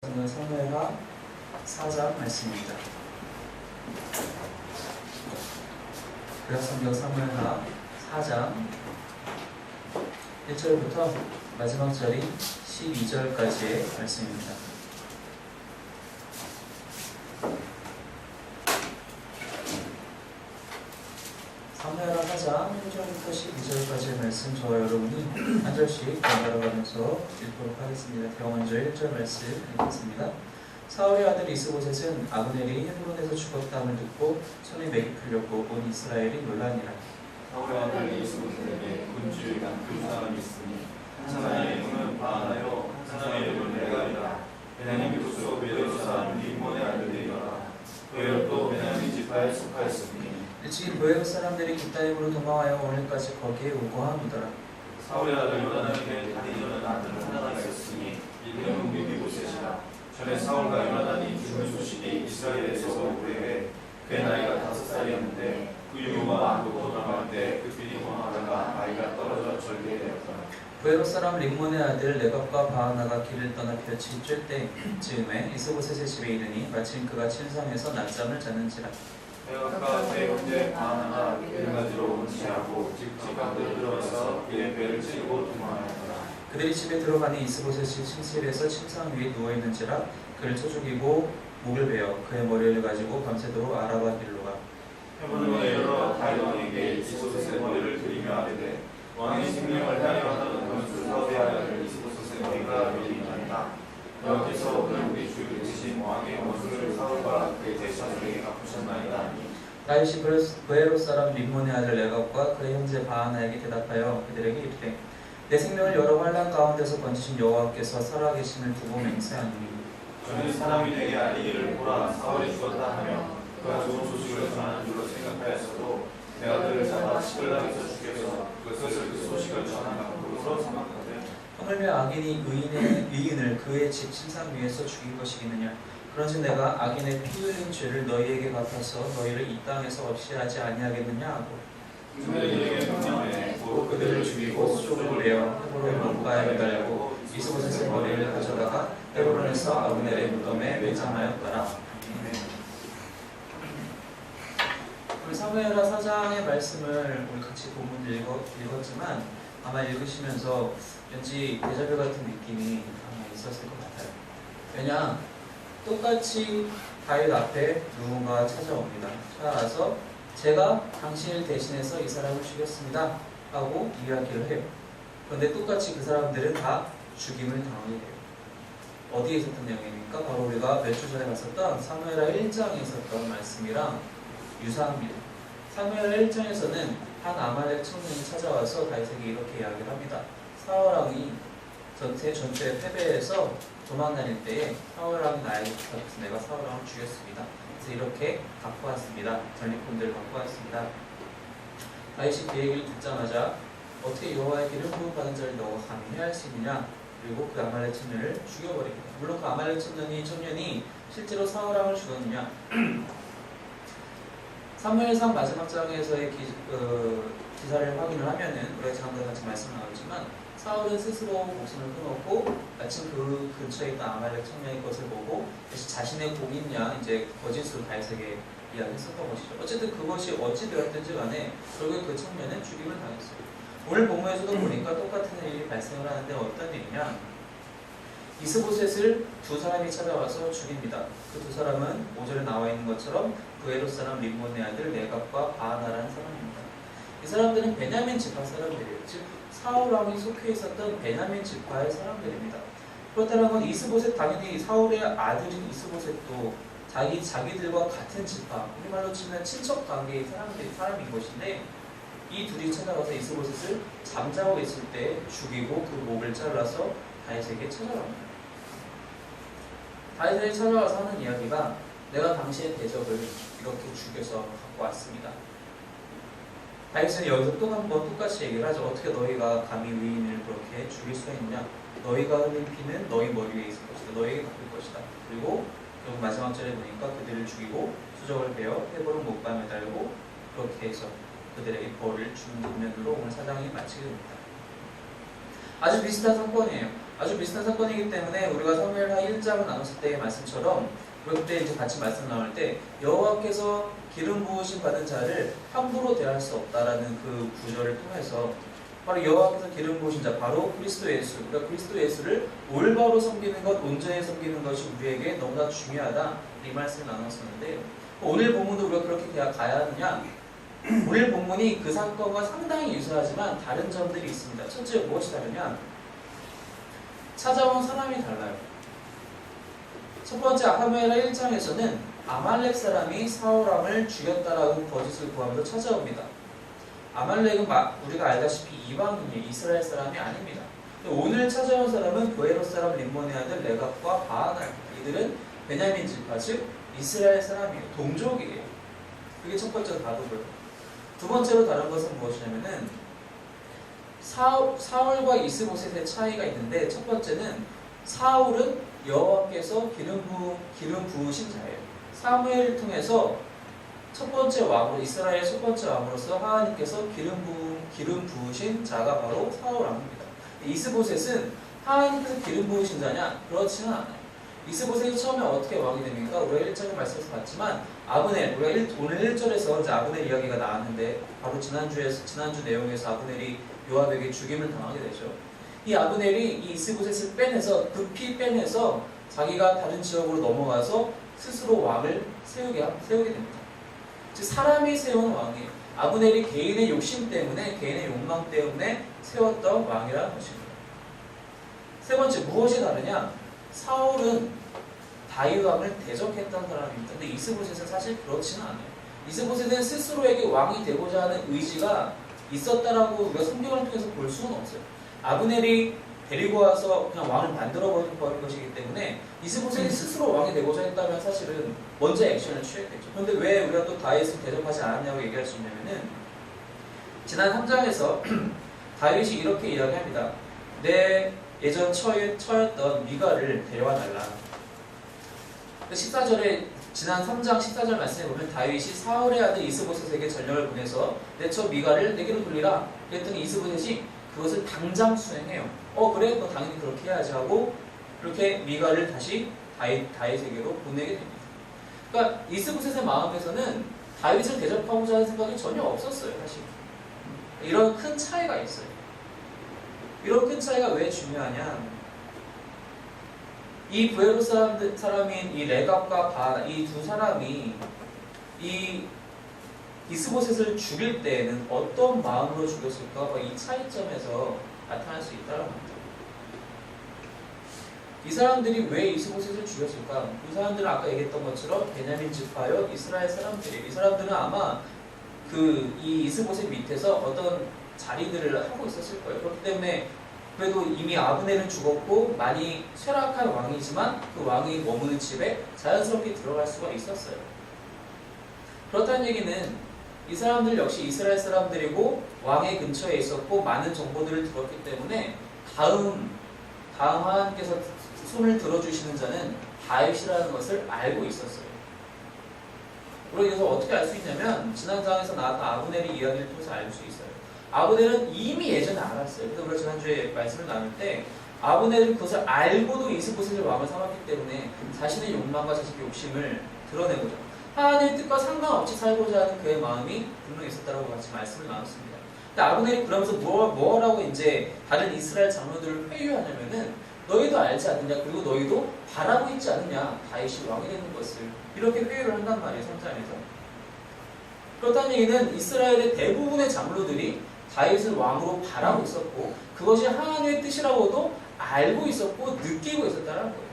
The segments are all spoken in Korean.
사무엘하 4장 말씀입니다. 구약성경 사무엘하 4장 1절부터 마지막 절인 12절까지의 말씀입니다. 사무엘하 4장 1절부터 12절까지의 말씀 저와 여러분이 한 절씩 번갈아 가면서 읽도록 하겠습니다. 제가 먼저 1절 말씀 읽겠습니다. 사울의 아들 이스보셋은 아브넬이 헤브론에서 죽었다함을 듣고 손에 맥이 풀렸고 온 이스라엘이 놀라니라. 사울의 아들 이스보셋에게 군주이간 두 사람이 있으니 한 사람의 이름은 바하나요 한 사람의 이름은 레갑이라. 베냐민 족속 베레스 사람 림몬의 아들들이라. 그외로 베냐민 지파에 속하였으니 일찍이 보헤롯 사람들이 깃다임으로 도망하여 오늘까지 거기에 오고 하노더라. 사울의 아들 요나단에게 다니는 아들 하나가 있었으니 이름은 미비보셋이라. 전에 사울과 요나단이 죽은 소식이 이스라엘에서 오래에 그의 나이가 5살이었는데 그 유모가 놓고 돌아갈 때 그들이 도망하다가 아이가 떨어져 절개되었더라. 보헤롯 사람 림몬의 아들 레갑과 바하나가 길을 떠나 볕이 쬐 때쯤에 이스보셋의 집에 이르니 마침 그가 침상에서 낮잠을 자는지라. 레갑과 제 형제 바하나가 길가지로 운치하고 집가운데 들어가서 그의 배를 찌르고 도망하였더라. 그들이 집에 들어가니 이스보셋이 침실에서 침상 위에 누워있는지라. 그를 쳐 죽이고 목을 베어 그의 머리를 가지고 밤새도록 아라바 길로 가. 헤브론에 이르러 다윗 왕에게 이스보셋의 머리를 드리며 아뢰되 왕의 생명을 하려 하던 원수 사울의 아들 이스보셋의 머리가 밀리나이다. 여호와께서 우리 주 대신 왕의 원수를 사울과 그의 제사장에게 갚으셨나이다. 다윗이 보헤롯 사람 림몬의 아들 레갑과 그의 형제 바하나에게 대답하여 그들에게 이르되 내 생명을 여러 환난 가운데서 건지신 여호와께서 살아계심을 두고 맹세하노니 저는 사람이 내게 알리기를 보라 사울이 죽었다 하며 그가 좋은 소식을 전하는 줄로 생각하였어도 내가 그를 잡아 시글락에서 죽여서 그것을 그 소식을 전한 각도로 생각하되 하물며 악인이 의인을 그의 집 침상 위에서 죽인 것이겠느냐. 그런즉 내가 악인의 피 흘린 죄를 너희에게 갚아서 너희를 이 땅에서 없이 하지 아니하겠느냐 하고 그들에게 명령하되 곧 그들을 죽이고 수족을 내어 헤브론 문가에 매달고 이스보셋의 머리를 가져다가 헤브론에서 아브넬의 무덤에 매장하였더라. 우리 사무엘하 4장의 말씀을 우리 같이 본문을 읽었지만 아마 읽으시면서 왠지 데자뷰 같은 느낌이 아마 있었을 것 같아요. 왜냐, 똑같이 다윗 앞에 누군가 찾아옵니다. 찾아와서 제가 당신을 대신해서 이 사람을 죽였습니다 하고 이야기를 해요. 그런데 똑같이 그 사람들은 다 죽임을 당하게 돼요. 어디에 있었던 내용입니까? 바로 우리가 몇 주 전에 봤었던 사무엘하 1장에 있었던 말씀이랑 유사합니다. 사무엘하 1장에서는 한 아말렉 청년이 찾아와서 다윗에게 이렇게 이야기를 합니다. 사울왕이 전투에 패배해서 도망다닐 때에 사울왕이 나에게 부탁해서 내가 사울왕을 죽였습니다. 그래서 이렇게 갖고 왔습니다. 전리품들을 갖고 왔습니다. 다윗이 그 얘기를 듣자마자 어떻게 여호와의 기름 부음 받은 자를 너가 감히 해할 수 있느냐. 그리고 그 아말렉 청년을 죽여버립니다. 물론 그 아말렉 청년이 실제로 사울왕을 죽였느냐. 사무엘상 마지막 장에서의 기사를 확인을 하면은 우리가 지난번에 같이 말씀 나눴지만 사울은 스스로 목숨을 끊었고 마침 그 근처에 있던 아말렉 청년의 것을 보고 다시 자신의 공인냐 이제 거짓으로 다윗에게 이야기했었던 것이죠. 어쨌든 그것이 어찌 되었든지 간에 결국에 그 청년은 죽임을 당했어요. 오늘 본문에서도 보니까 똑같은 일이 발생을 하는데 어떤 일이냐, 이스보셋을 두 사람이 찾아와서 죽입니다. 그 두 사람은 5절에 나와 있는 것처럼 보헤롯 사람 림몬의 아들 레갑과 바하나라는 사람입니다. 이 사람들은 베냐민 지파 사람들이에요. 즉 사울 왕이 속해 있었던 베냐민 지파의 사람들입니다. 그렇다면 이스보셋, 당연히 사울의 아들인 이스보셋도 자기들과 같은 지파, 우리말로 치면 친척 관계의 사람인 것인데 이 둘이 찾아가서 이스보셋을 잠자고 있을 때 죽이고 그 목을 잘라서 다윗에게 찾아갑니다. 다윗에게 찾아와서 하는 이야기가 내가 당신의 대적을 이렇게 죽여서 갖고 왔습니다. 다윗은 여기서 또 한 번 똑같이 얘기를 하죠. 어떻게 너희가 감히 의인을 그렇게 죽일 수가 있느냐. 너희가 흘린 피는 너희 머리 위에 있을 것이다. 너희에게 갚을 것이다. 그리고 결국 마지막 절에 보니까 그들을 죽이고 수적을 베어 헤브론 못밤에 매달고 그렇게 해서 그들에게 벌을 주는 장면으로 오늘 사장이 마치게 됩니다. 아주 비슷한 사건이에요. 아주 비슷한 사건이기 때문에 우리가 사무엘하 1장을 나눴을 때의 말씀처럼 그때 이제 같이 말씀 나올 때 여호와께서 기름 부으심 받은 자를 함부로 대할 수 없다라는 그 구절을 통해서 바로 여호와께서 기름 부으신 자 바로 그리스도 예수, 그러니까 그리스도 예수를 올바로 섬기는 것, 온전히 섬기는 것이 우리에게 너무나 중요하다 이 말씀을 나눴었는데요. 오늘 본문도 우리가 그렇게 가야 하느냐? 오늘 본문이 그 사건과 상당히 유사하지만 다른 점들이 있습니다. 첫째 무엇이 다르냐? 찾아온 사람이 달라요. 첫 번째 사무엘하 1장에서는 아말렉 사람이 사울왕을 죽였다라고 거짓을 구하면서 찾아옵니다. 아말렉은 우리가 알다시피 이방인이에요. 이스라엘 사람이 아닙니다. 오늘 찾아온 사람은 고헤롯 사람 림몬의 아들 레갑과 바하나입니다. 이들은 베냐민 지파 즉 이스라엘 사람이에요. 동족이에요. 그게 첫 번째로 다르고요. 두 번째로 다른 것은 무엇이냐면은 사울과 이스보셋의 차이가 있는데 첫 번째는 사울은 여호와께서 기름 부으신 자예요. 사무엘을 통해서 첫 번째 왕으로 이스라엘의 첫 번째 왕으로서 하나님께서 기름 부으신 자가 바로 사울 왕입니다. 이스보셋은 하나님께서 기름 부으신 자냐? 그렇지는 않아요. 이스보셋이 처음에 어떻게 왕이 됩니까? 우리가 1장의 말씀에서 봤지만 아브넬, 우리가 오늘 1절에서 이제 아브넬 이야기가 나왔는데 바로 지난주 내용에서 아브넬이 요압에게 죽임을 당하게 되죠. 이 아브넬이 이 이스보셋을 급히 빼내서 자기가 다른 지역으로 넘어가서 스스로 왕을 세우게 됩니다. 즉 사람이 세운 왕이에요. 아브넬이 개인의 욕심 때문에 개인의 욕망 때문에 세웠던 왕이라는 것입니다. 세 번째 무엇이 다르냐? 사울은 다윗 왕을 대적했던 사람입니다. 근데 이스보셋은 사실 그렇지는 않아요. 이스보셋은 스스로에게 왕이 되고자 하는 의지가 있었다라고 우리가 성경을 통해서 볼 수는 없어요. 아브넬이 데리고 와서 그냥 왕을 만들어버린 것이기 때문에 이스보셋이 스스로 왕이 되고자 했다면 사실은 먼저 액션을 취했겠죠. 그런데 왜 우리가 또 다윗을 대적하지 않았냐고 얘기할 수 있냐면은 지난 3장에서 다윗이 이렇게 이야기합니다. 내 예전 처였던 미가를 데려와 달라. 14절에 지난 3장 14절 말씀에 보면 다윗이 사울의 아들 이스보셋에게 전령을 보내서 내 처 미가를 내게로 돌리라. 그랬더니 이스보셋이 그것을 당장 수행해요. 그래? 너 당연히 그렇게 해야지 하고 이렇게 미가를 다시 다윗에게로 보내게 됩니다. 그러니까 이스보셋의 마음에서는 다윗을 대적하고자 하는 생각이 전혀 없었어요. 사실 이런 큰 차이가 있어요. 이런 큰 차이가 왜 중요하냐? 이 고헤롯 사람인 이 레갑과 바하나 이 두 사람이 이 이스보셋을 죽일 때에는 어떤 마음으로 죽였을까? 이 차이점에서 나타날 수 있다는 겁니다. 이 사람들이 왜 이스보셋을 죽였을까? 이 사람들은 아까 얘기했던 것처럼 베냐민 지파요 이스라엘 사람들이에요. 이 사람들은 아마 이 이스보셋 밑에서 어떤 자리들을 하고 있었을 거예요. 그렇기 때문에 그래도 이미 아브넬은 죽었고 많이 쇠락한 왕이지만 그 왕이 머무는 집에 자연스럽게 들어갈 수가 있었어요. 그렇다는 얘기는 이 사람들 역시 이스라엘 사람들이고 왕의 근처에 있었고 많은 정보들을 들었기 때문에 다음 하나님께서 손을 들어주시는 자는 다윗이라는 것을 알고 있었어요. 그래서 어떻게 알 수 있냐면 지난 장에서 나왔던 아브넬의 이야기를 통해서 알 수 있어요. 아브넬은 이미 예전에 알았어요. 그래서 우리가 지난주에 말씀을 나눌 때 아브넬은 그것을 알고도 이스보셋을 왕을 삼았기 때문에 자신의 욕망과 자신의 욕심을 드러내고자 하나님의 뜻과 상관없이 살고자 하는 그의 마음이 분명히 있었다고 같이 말씀을 나눴습니다. 근데 아브넬이 그러면서 뭐라고 이제 다른 이스라엘 장로들을 회유하냐면은 너희도 알지 않느냐, 그리고 너희도 바라고 있지 않느냐, 다윗이 왕이 되는 것을 이렇게 회유를 한단 말이에요. 3장에서. 그렇다는 얘기는 이스라엘의 대부분의 장로들이 다윗을 왕으로 바라고 있었고 그것이 하나님의 뜻이라고도 알고 있었고 느끼고 있었다는 거예요.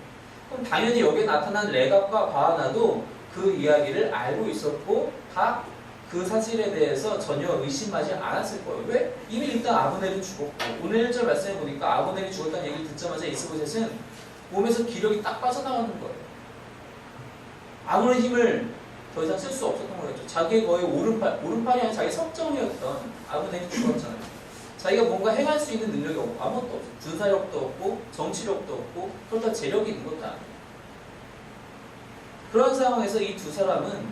그럼 당연히 여기에 나타난 레갑과 바하나도 그 이야기를 알고 있었고 다 그 사실에 대해서 전혀 의심하지 않았을 거예요. 왜? 이미 일단 아브넬은 죽었고 오늘 1절 말씀해 보니까 아브넬이 죽었다는 얘기를 듣자마자 이스보셋은 몸에서 기력이 딱 빠져나가는 거예요. 아무런 힘을 더 이상 쓸 수 없었던 거겠죠. 자기의 거의 오른팔이 아니라 자기 석정이었던 아브넬이 죽었잖아요. 자기가 뭔가 행할 수 있는 능력이 없고 아무것도 없어요. 군사력도 없고 정치력도 없고 그렇다 재력이 있는 것도 아니에요. 그런 상황에서 이 두 사람은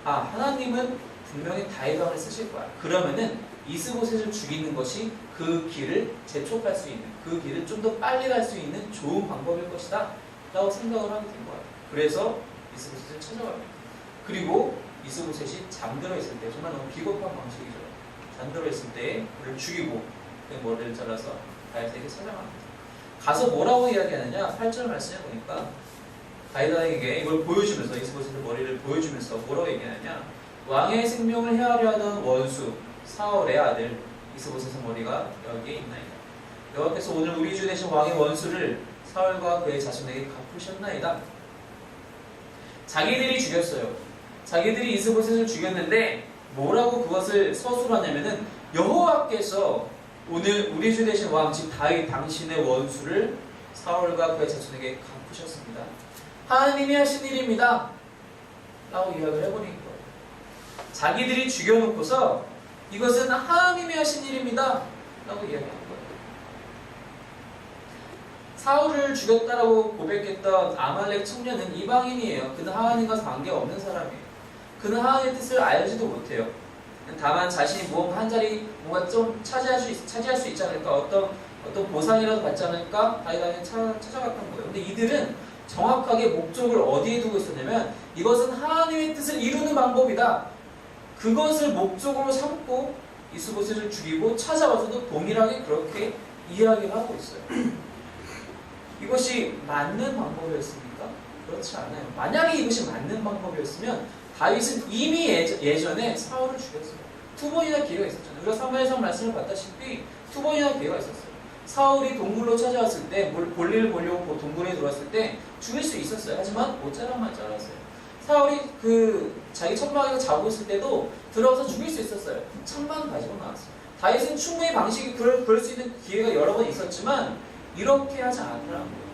하나님은 분명히 다윗 왕을 쓰실 거야. 그러면은 이스보셋을 죽이는 것이 그 길을 재촉할 수 있는, 그 길을 좀 더 빨리 갈 수 있는 좋은 방법일 것이다 라고 생각을 하게 된 거예요. 그래서 이스보셋을 찾아갑니다. 그리고 이스보셋이 잠들어 있을 때, 정말 너무 비겁한 방식이죠. 잠들어 있을 때 그를 죽이고 그 머리를 잘라서 다윗에게 찾아갑니다. 가서 뭐라고 이야기하느냐, 8절 말씀에 보니까 다윗에게 이걸 보여주면서, 이스보셋의 머리를 보여주면서 뭐라고 얘기하느냐, 왕의 생명을 해하려 하던 원수 사울의 아들 이스보셋의 머리가 여기에 있나이다. 여호와께서 오늘 우리 주 되신 왕의 원수를 사울과 그의 자손에게 갚으셨나이다. 자기들이 죽였어요. 자기들이 이스보셋을 죽였는데 뭐라고 그것을 서술하냐면은, 여호와께서 오늘 우리 주 되신 왕 즉 다윗 당신의 원수를 사울과 그의 자손에게 갚으셨습니다. 하나님이 하신 일입니다 라고 이야기를 해버린 거예요. 자기들이 죽여놓고서 이것은 하나님이 하신 일입니다 라고 이야기한 거예요. 사울을 죽였다라고 고백했던 아말렉 청년은 이방인이에요. 그는 하나님과 관계없는 사람이에요. 그는 하나님의 뜻을 알지도 못해요. 다만 자신이 무언가 한 자리 뭔가 좀 차지할 수 있지 않을까, 어떤 보상이라도 받지 않을까 다윗이 찾아갔던 거예요. 근데 이들은 정확하게 목적을 어디에 두고 있었냐면, 이것은 하나님의 뜻을 이루는 방법이다. 그것을 목적으로 삼고 이스보셋을 죽이고 찾아와서도 동일하게 그렇게 이야기를 하고 있어요. 이것이 맞는 방법이었습니까? 그렇지 않아요. 만약에 이것이 맞는 방법이었으면 다윗은 이미 예전에 사울을 죽였어요. 2번이나 기회가 있었잖아요. 우리가 사무엘상 말씀을 봤다시피 2번이나 기회가 있었어요. 사울이 동굴로 찾아왔을 때, 볼일을 보려고 동굴에 들어왔을 때 죽일 수 있었어요. 하지만 모짜랑만 잘랐어요. 사울이 자기 천막에서 자고 있을 때도 들어와서 죽일 수 있었어요. 창만 가지고 나왔어요. 다윗은 충분히 방식이 그럴 수 있는 기회가 여러 번 있었지만 이렇게 하지 않았더라는 거예요.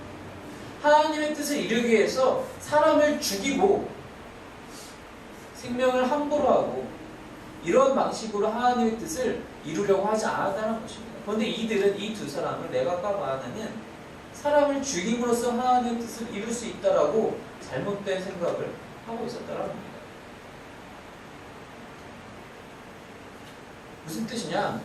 하나님의 뜻을 이루기 위해서 사람을 죽이고 생명을 함부로 하고 이런 방식으로 하나님의 뜻을 이루려고 하지 않았다는 것입니다. 그런데 이들은 이 두 사람을 내각과 바하나는 사람을 죽임으로써 하나님의 뜻을 이룰 수 있다라고 잘못된 생각을 하고 있었다는 겁니다. 무슨 뜻이냐?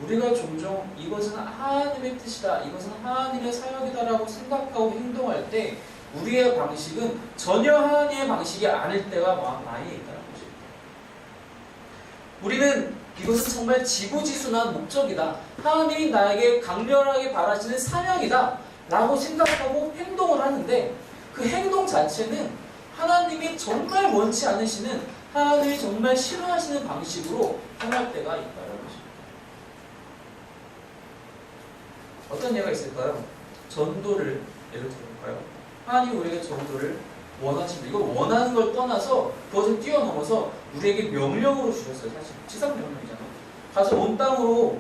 우리가 종종 이것은 하나님의 뜻이다, 이것은 하나님의 사역이다라고 생각하고 행동할 때 우리의 방식은 전혀 하나님의 방식이 아닐 때가 많이 있다는 것입니다. 우리는 이것은 정말 지고지순한 목적이다, 하나님이 나에게 강렬하게 바라시는 사명이다 라고 생각하고 행동을 하는데, 그 행동 자체는 하나님이 정말 원치 않으시는, 하나님이 정말 싫어하시는 방식으로 행할 때가 있다는 것입니다. 어떤 예가 있을까요? 전도를 예를 들어볼까요? 하나님이 우리에게 전도를 원하십니다. 이걸 원하는 걸 떠나서 그것을 뛰어넘어서 우리에게 명령으로 주셨어요. 사실 지상명령이잖아요. 가서 온 땅으로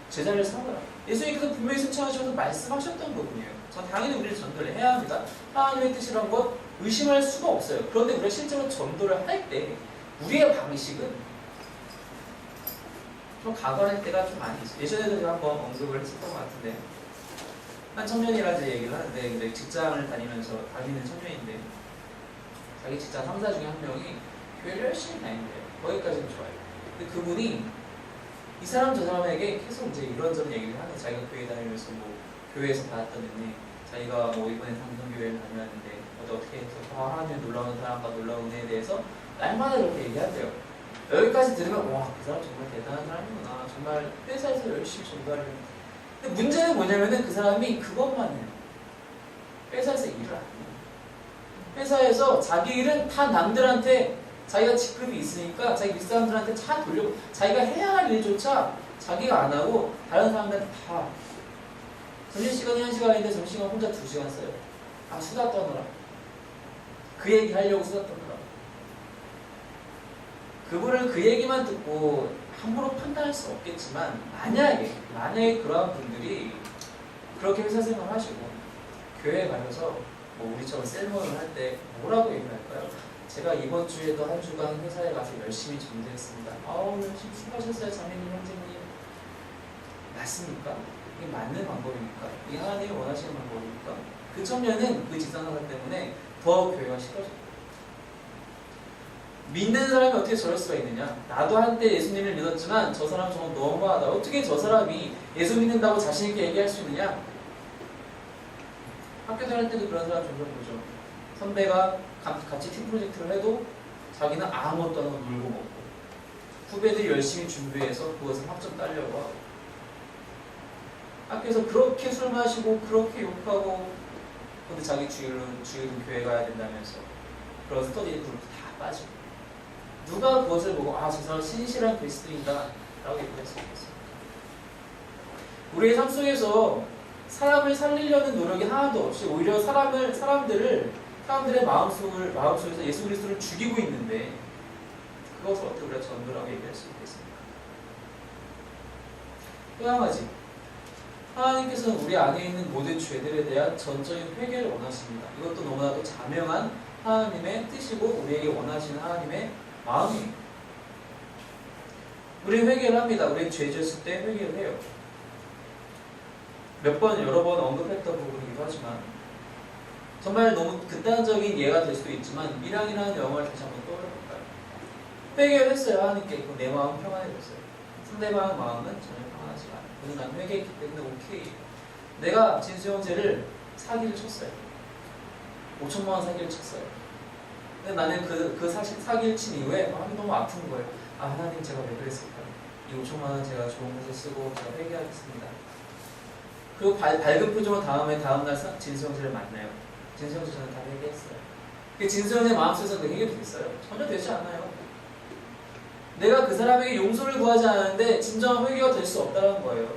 제자를 삼으라. 예수님께서 분명히 승천하셔서 말씀하셨던 부분이에요. 전 당연히 우리는 전도를 해야 합니다. 하나님의 뜻이란 것 의심할 수가 없어요. 그런데 우리가 실제로 전도를 할 때 우리의 방식은 좀 가관할 때가 좀 많이 있어요. 예전에도 제가 한번 언급을 했었던 것 같은데, 한 청년이라는 얘기를 하는데, 이제 직장을 다니는 청년인데 자기 직장 상사 중에 한 명이 교회를 열심히 다닌대요. 거기까지는 좋아요. 근데 그분이 이 사람 저 사람에게 계속 이제 이런저런 얘기를 하는, 자기가 교회 다니면서 뭐 교회에서 받았던 은혜, 자기가 뭐 이번에 당선교회를 다녀왔는데 어떻게 해서 하나님의 놀라운 사랑과 놀라운 은혜에 대해서 날마다 이렇게 얘기한대요. 여기까지 들으면 와, 그 사람 정말 대단한 사람이구나, 정말 회사에서 열심히 전도하려고. 근데 문제는 뭐냐면은 그 사람이 그것만 해요. 회사에서 일을 안 해요. 회사에서 자기 일은 다 남들한테, 자기가 직급이 있으니까 자기 윗사람들한테 다 돌려고, 자기가 해야 할 일조차 자기가 안 하고 다른 사람들한테 다. 점심시간이 1시간인데 점심시간 혼자 2시간 써요. 아, 수다 떠느라. 그 얘기 하려고 수다 떠느라. 그분을 그 얘기만 듣고 함부로 판단할 수 없겠지만, 만약에 그러한 분들이 그렇게 회사 생활을 하시고 교회에 가셔서 뭐 우리처럼 셀모임을 할 때 뭐라고 얘기할까요? 제가 이번 주에도 한 주간 회사에 가서 열심히 전도했습니다. 열심히 수고하셨어요, 자매님, 형제님. 맞습니까? 이게 맞는 방법입니까? 이게 하나님이 원하시는 방법입니까? 그 청년은 그 직장생활 때문에 더 교회가 싫어졌어요. 믿는 사람이 어떻게 저럴 수가 있느냐? 나도 한때 예수님을 믿었지만 저 사람 정말 너무하다. 어떻게 저 사람이 예수 믿는다고 자신 있게 얘기할 수 있느냐? 학교 다닐 때도 그런 사람 종종 보죠. 선배가 같이 팀 프로젝트를 해도 자기는 아무것도 안 하고 놀고 먹고, 후배들이 열심히 준비해서 그것을 학점 따려고 하고, 학교에서 그렇게 술 마시고 그렇게 욕하고, 근데 자기 주일은 교회 가야 된다면서 그런 스터디 그룹 다 빠지고, 누가 그것을 보고 아, 저 사람 신실한 그리스도인다 라고 얘기할 수 있겠습니까? 우리의 삶 속에서 사람을 살리려는 노력이 하나도 없이 오히려 사람들의 마음속에서 예수 그리스도를 죽이고 있는데, 그것을 어떻게 우리가 전도라고 얘기할 수 있겠습니까? 또 한 가지, 하나님께서는 우리 안에 있는 모든 죄들에 대한 전적인 회개를 원하십니다. 이것도 너무나도 자명한 하나님의 뜻이고 우리에게 원하시는 하나님의 마음이에요. 우리는 회개를 합니다. 우리는 죄 지었을 때 회개를 해요. 여러 번 언급했던 부분이기도 하지만, 정말 너무 극단적인 예가 될 수도 있지만 밀양이라는 영화를 다시 한번 떠올려볼까요? 회개를 했어요. 하나님께. 그럼 내 마음 평안해졌어요. 상대방의 마음은 전혀 평안하지 않아요. 그는 난 회개했기 때문에 오케이. 내가 진수 형제를 사기를 쳤어요. 5천만 원 사기를 쳤어요. 근데 나는 그 사기를 친 이후에 마음이 너무 아픈 거예요. 아, 하나님, 제가 왜 그랬을까요? 이 5천만 원 제가 좋은 곳에 쓰고 제가 회개하겠습니다. 그리고 밝은 표정으로 다음날 진수 형제를 만나요. 진수 형제 저는 다 회개했어요. 진수 형제 마음속에서 그 해결이 됐어요? 전혀 되지 않아요. 내가 그 사람에게 용서를 구하지 않았는데 진정한 회개가 될 수 없다는 거예요.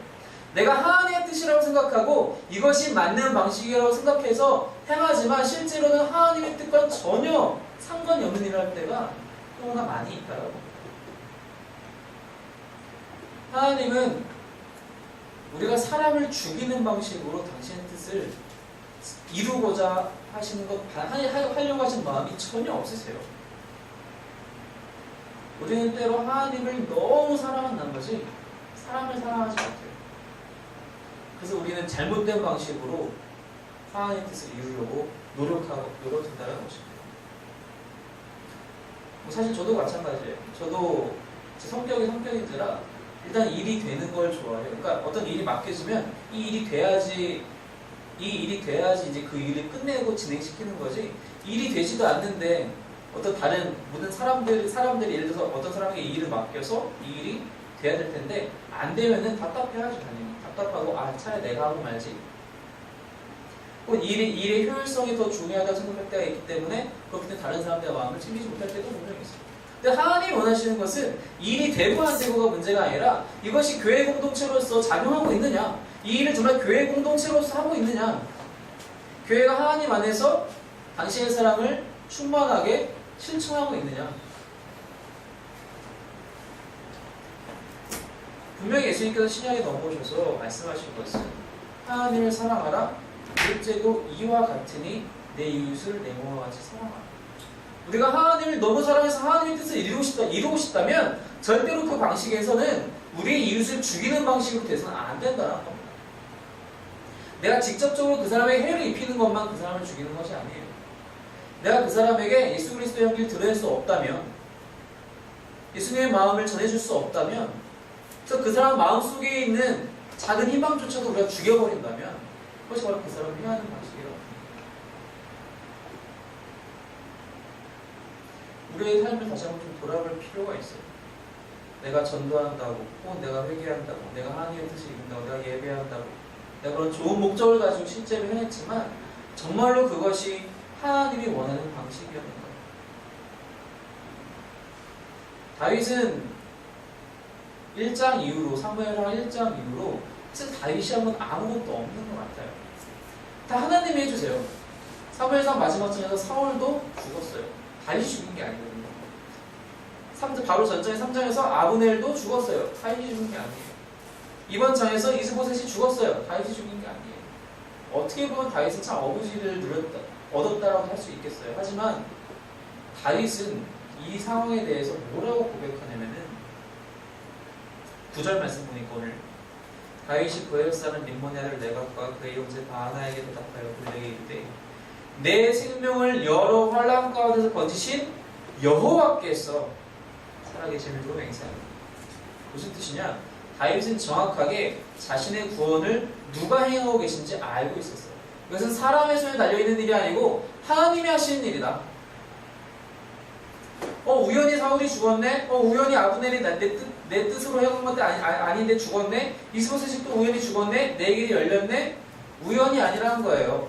내가 하나님의 뜻이라고 생각하고 이것이 맞는 방식이라고 생각해서 행하지만 실제로는 하나님의 뜻과 전혀 상관이 없는 일을 할 때가 너무나 많이 있다라고. 하나님은 우리가 사람을 죽이는 방식으로 당신의 뜻을 이루고자 하시는 것, 하려고 하시는 마음이 전혀 없으세요. 우리는 때로 하나님을 너무 사랑한 나머지 사람을 사랑하지 못해요. 그래서 우리는 잘못된 방식으로 하나님의 뜻을 이루려고 노력한다는 것입니다. 사실 저도 마찬가지예요. 저도 제 성격인지라 일단 일이 되는 걸 좋아해요. 그러니까 어떤 일이 맡겨지면 이 일이 돼야지 이제 그 일을 끝내고 진행시키는 거지, 일이 되지도 않는데 어떤 다른 모든 사람들이 예를 들어서 어떤 사람에게 이 일을 맡겨서 이 일이 돼야 될 텐데 안 되면은 답답해하죠. 당연히 답답하고 아, 차라리 내가 하고 말지. 혹은 일의 효율성이 더 중요하다고 생각할 때가 있기 때문에 그렇기 때문에 다른 사람들의 마음을 챙기지 못할 때도 분명히 있어요. 근데 하나님이 원하시는 것은 일이 되고 안 되고가 문제가 아니라 이것이 교회 공동체로서 작용하고 있느냐, 이 일을 정말 교회 공동체로서 하고 있느냐, 교회가 하나님 안에서 당신의 사랑을 충만하게 실천하고 있느냐. 분명히 예수님께서 신약에 넘어오셔서 말씀하신 것은 하나님을 사랑하라, 둘째도 이와 같으니 내 이웃을 내 몸과 같이 사랑하라. 우리가 하나님을 너무 사랑해서 하나님의 뜻을 이루고 싶다면 절대로 그 방식에서는 우리의 이웃을 죽이는 방식으로 돼서는 안 된다는 겁니다. 내가 직접적으로 그 사람에게 해를 입히는 것만 그 사람을 죽이는 것이 아니에요. 내가 그 사람에게 예수 그리스도의 향기를 드러낼 수 없다면, 예수님의 마음을 전해줄 수 없다면, 그래서 그 사람 마음속에 있는 작은 희망조차도 우리가 죽여버린다면 그것이 바로 그 사람을 해하는 방식이라고 합니다. 우리의 삶을 다시 한번 좀 돌아볼 필요가 있어요. 내가 전도한다고, 혹은 내가 회개한다고, 내가 하나님의 뜻을 이룬다고, 내가 예배한다고, 내가 그런 좋은 목적을 가지고 실제로 해냈지만 정말로 그것이 하나님이 원하는 방식이었는가? 다윗은 1장 이후로, 사무엘하 1장 이후로 사실 다윗이 한 건 아무것도 없는 것 같아요. 다 하나님이 해주세요. 사무엘상 마지막 장에서 사울도 죽었어요. 다윗이 죽인 게 아니거든요. 바로 전장의 3장에서 아브넬도 죽었어요. 다윗이 죽인 게 아니에요. 이번 장에서 이스보셋이 죽었어요. 다윗이 죽인 게 아니에요. 어떻게 보면 다윗은 참 어부지를 얻었다라고 할 수 있겠어요. 하지만 다윗은 이 상황에 대해서 뭐라고 고백하냐면은 9절 말씀 보니까 오늘 다윗이 그의 사람 림몬의 아들 네갑과 그의 형제 바하나에게 대답하여 그에게 이르되 내 생명을 여러 환난 가운데서 건지신 여호와께서 살아계심을 두고 맹세합니다. 무슨 뜻이냐? 다윗은 정확하게 자신의 구원을 누가 행하고 계신지 알고 있었어요. 이것은 사람의 손에 달려있는 일이 아니고 하나님이 하시는 일이다. 우연히 사울이 죽었네? 우연히 아브넬이 내 뜻으로 해온 것도 아닌데 죽었네? 이스보셋이 또 우연히 죽었네? 내 길이 열렸네? 우연이 아니라는 거예요.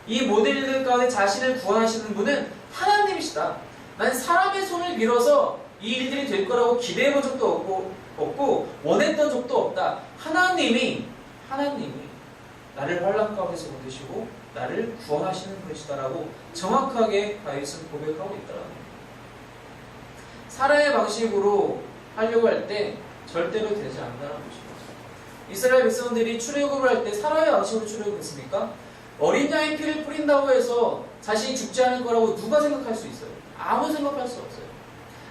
이 모든 일들 가운데 자신을 구원하시는 분은 하나님이시다. 난 사람의 손을 빌어서 이 일들이 될 거라고 기대해 본 적도 없고 원했던 적도 없다. 하나님이 나를 환난 가운데서 건드시고 나를 구원하시는 분이시다라고 정확하게 다윗은 고백하고 있더라는 거예요. 사람의 방식으로 하려고 할 때 절대로 되지 않는다는 것입니다. 이스라엘 백성들이 출애굽을 할 때 사람의 방식으로 출애굽했습니까? 어린 양의 피를 뿌린다고 해서 자신이 죽지 않을 거라고 누가 생각할 수 있어요? 아무 생각할 수 없어요.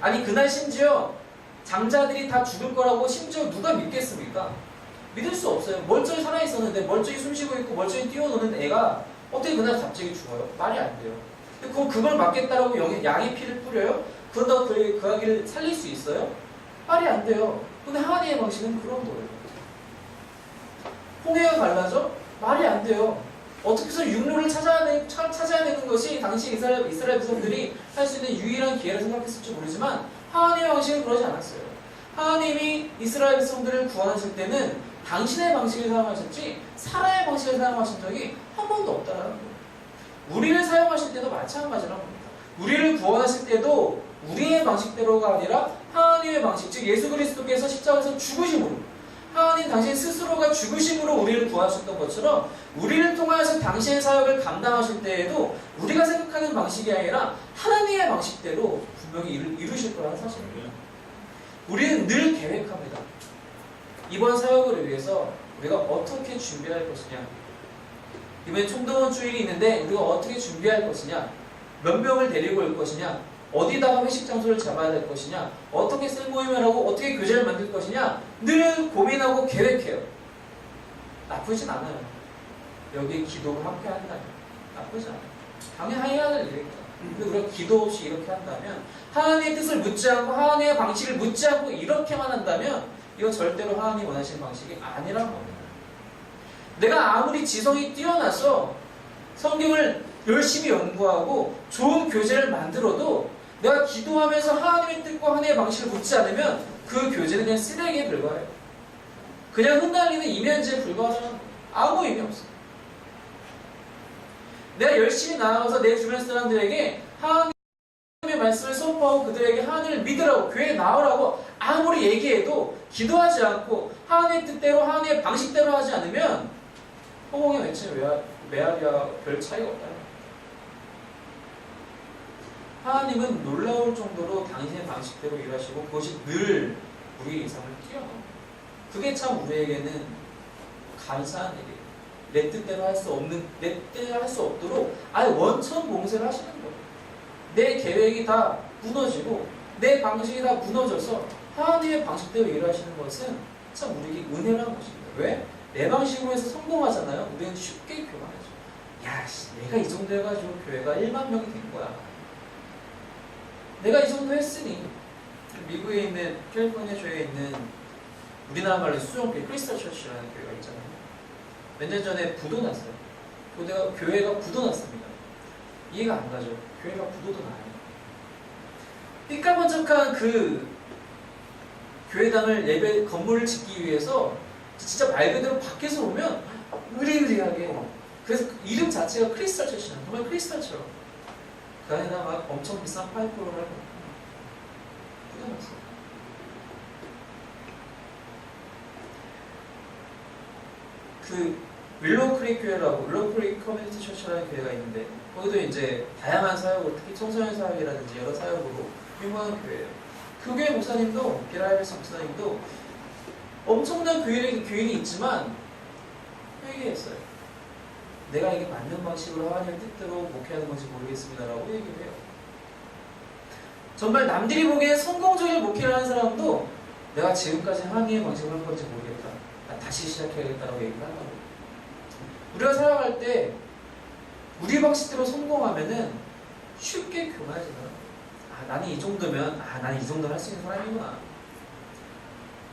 아니 그날 심지어 장자들이 다 죽을 거라고 심지어 누가 믿겠습니까? 믿을 수 없어요. 멀쩡히 살아있었는데 멀쩡히 숨쉬고 있고 멀쩡히 뛰어노는 애가 어떻게 그날 갑자기 죽어요? 말이 안 돼요. 그걸 막겠다라고 양의 피를 뿌려요? 그런다고 그 아기를 살릴 수 있어요? 말이 안 돼요. 근데 하나님의 방식은 그런 거예요. 홍해가 갈라져? 말이 안 돼요. 어떻게 해서 육로를 찾아야 되는 것이 당시 이스라엘 백성들이 할 수 있는 유일한 기회를 생각했을지 모르지만 하나님의 방식은 그러지 않았어요. 하나님이 이스라엘 백성들을 구원하실 때는 당신의 방식을 사용하셨지 사람의 방식을 사용하신 적이 한 번도 없다는 거예요. 우리를 사용하실 때도 마찬가지라는 겁니다. 우리를 구원하실 때도 우리의 방식대로가 아니라 하나님의 방식, 즉 예수 그리스도께서 십자가에서 죽으심으로 하나님 당신 스스로가 죽으심으로 우리를 구하셨던 것처럼 우리를 통하여서 당신의 사역을 감당하실 때에도 우리가 생각하는 방식이 아니라 하나님의 방식대로 분명히 이루실 거라는 사실입니다. 우리는 늘 계획합니다. 이번 사역을 위해서 우리가 어떻게 준비할 것이냐, 이번에 총동원 주일이 있는데 우리가 어떻게 준비할 것이냐, 몇 명을 데리고 올 것이냐, 어디다가 회식 장소를 잡아야 될 것이냐, 어떻게 셀모임을 하고 어떻게 교제를 만들 것이냐 늘 고민하고 계획해요. 나쁘진 않아요. 여기 기도를 함께 한다면 나쁘지 않아요. 당연히 해야 할 일입니다. 근데 우리가 기도 없이 이렇게 한다면, 하나님의 뜻을 묻지 않고 하나님의 방식을 묻지 않고 이렇게만 한다면 이거 절대로 하나님이 원하시는 방식이 아니란 겁니다. 내가 아무리 지성이 뛰어나서 성경을 열심히 연구하고 좋은 교재를 만들어도 내가 기도하면서 하나님의 뜻과 하나님의 방식을 묻지 않으면 그 교재는 그냥 쓰레기에 불과해요. 그냥 흩날리는 이면지에 불과하다는 거예요. 아무 의미 없어요. 내가 열심히 나아가서 내 주변 사람들에게 하나님의 말씀을 선포하고 그들에게 하나님을 믿으라고, 교회에 나오라고 아무리 얘기해도 기도하지 않고 하나님의 뜻대로 하나님의 방식대로 하지 않으면 허공에 맺힌 메아리와 별 차이가 없다는 거예요. 하나님은 놀라울 정도로 당신의 방식대로 일하시고 그것이 늘 우리 이상을 뛰어넘어요. 그게 참 우리에게는 감사한 일이에요. 내 뜻대로 할 수 없도록 아예 원천 봉쇄를 하시는 거예요. 내 계획이 다 무너지고 내 방식이 다 무너져서 하나님의 방식대로 일하시는 것은 참 우리에게 은혜라는 것입니다. 왜? 내 방식으로 해서 성공하잖아요. 우리는 쉽게 교만하죠. 야, 내가 이 정도 해가지고 교회가 1만 명이 된 거야. 내가 이 정도 했으니. 미국에 있는 캘리포니아 주에 있는 우리나라 말로 수종교회 크리스탈 처치라는 교회가 있잖아요. 몇 년 전에 부도 났어요. 교회가 부도 났습니다. 이해가 안 가죠. 교회가 부도도 나요. 삐까번쩍한 그 교회당을 예배 건물을 짓기 위해서 진짜 말 그대로 밖에서 보면 으리으리하게, 그래서 그 이름 자체가 크리스탈 처치잖아요. 정말 크리스탈처럼 그 안에다 막 엄청 비싼 파이프를 하고 부도났어요. 그 윌로우 크릭 교회라고, 윌로우 크릭 커뮤니티 처치라는 교회가 있는데 거기도 이제 다양한 사역으로, 특히 청소년 사역이라든지 여러 사역으로 유명한 교회예요. 그 교회 목사님도, 비라이베스 목사님도 엄청난 교인이 있지만 회개했어요. 내가 이게 맞는 방식으로 하나님의 뜻대로 목회하는 건지 모르겠습니다라고 얘기를 해요. 정말 남들이 보기에 성공적인 목회를 하는 사람도 내가 지금까지 하나님의 방식으로 한 건지 모르겠다, 나 다시 시작해야겠다라고 얘기를 하더라고요. 우리가 살아갈 때 우리 방식대로 성공하면은 쉽게 교만해지더라고요. 나는 이 정도면 나는 이 정도 할 수 있는 사람이구나.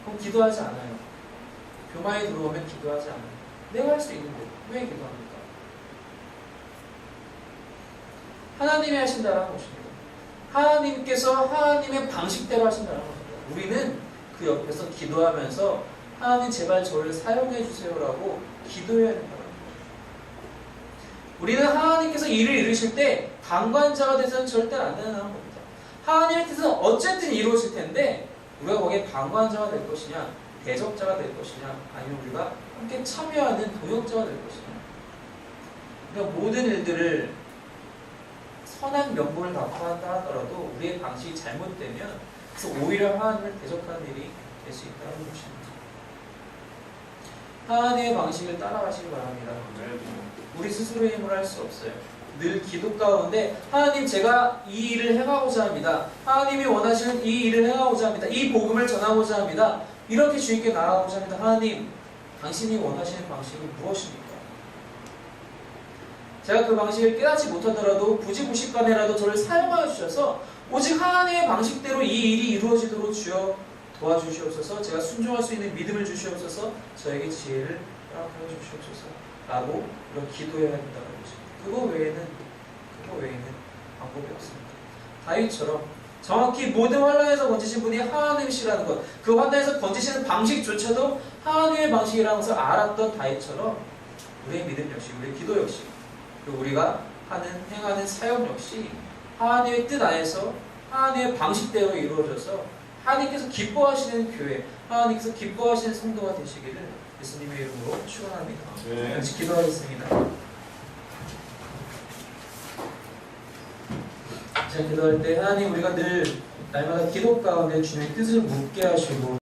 그럼 기도하지 않아요. 교만에 들어오면 기도하지 않아요. 내가 할 수 있는데 왜 기도합니까? 하나님이 하신다는 것입니다. 하나님께서 하나님의 방식대로 하신다는 것입니다. 우리는 그 옆에서 기도하면서 하나님 제발 저를 사용해 주세요라고 기도해야 된다는 거예요. 우리는 하나님께서 일을 이루실 때 방관자가 돼서는 절대 안 되는 겁니다. 하나님의 뜻은 어쨌든 이루어질 텐데 우리가 거기에 방관자가 될 것이냐, 대적자가 될 것이냐, 아니면 우리가 함께 참여하는 동역자가 될 것이냐. 그러니까 모든 일들을 선한 명분을 갖고 한다 하더라도 우리의 방식이 잘못되면 그래서 오히려 하나님을 대적하는 일이 될 수 있다는 것입니다. 하나님의 방식을 따라가시기 바랍니다. 우리 스스로의 힘으로 할 수 없어요. 늘 기도 가운데 하나님 제가 이 일을 행하고자 합니다. 하나님이 원하시는 이 일을 행하고자 합니다. 이 복음을 전하고자 합니다. 이렇게 주님께 나아가고자 합니다. 하나님, 당신이 원하시는 방식은 무엇입니까? 제가 그 방식을 깨닫지 못하더라도 부지부식간에라도 저를 사용하여 주셔서 오직 하나님의 방식대로 이 일이 이루어지도록 주여 도와주시옵소서. 제가 순종할 수 있는 믿음을 주시옵소서. 저에게 지혜를 허락하여 주시옵소서 라고 이런 기도해야 된다는 거죠. 그거 외에는 방법이 없습니다. 다윗처럼 정확히 모든 환난에서 건지신 분이 하나님이시라는 것, 그 환난에서 건지시는 방식조차도 하나님의 방식이라는 것을 알았던 다윗처럼 우리의 믿음 역시, 우리의 기도 역시, 그리고 우리가 행하는 사역 역시 하나님의 뜻 안에서 하나님의 방식대로 이루어져서 하나님께서 기뻐하시는 교회, 하나님께서 기뻐하시는 성도가 되시기를 예수님의 이름으로 축원합니다. 같이 기도하겠습니다. 자, 기도할 때 하나님, 우리가 늘 날마다 기도 가운데 주님의 뜻을 묻게 하시고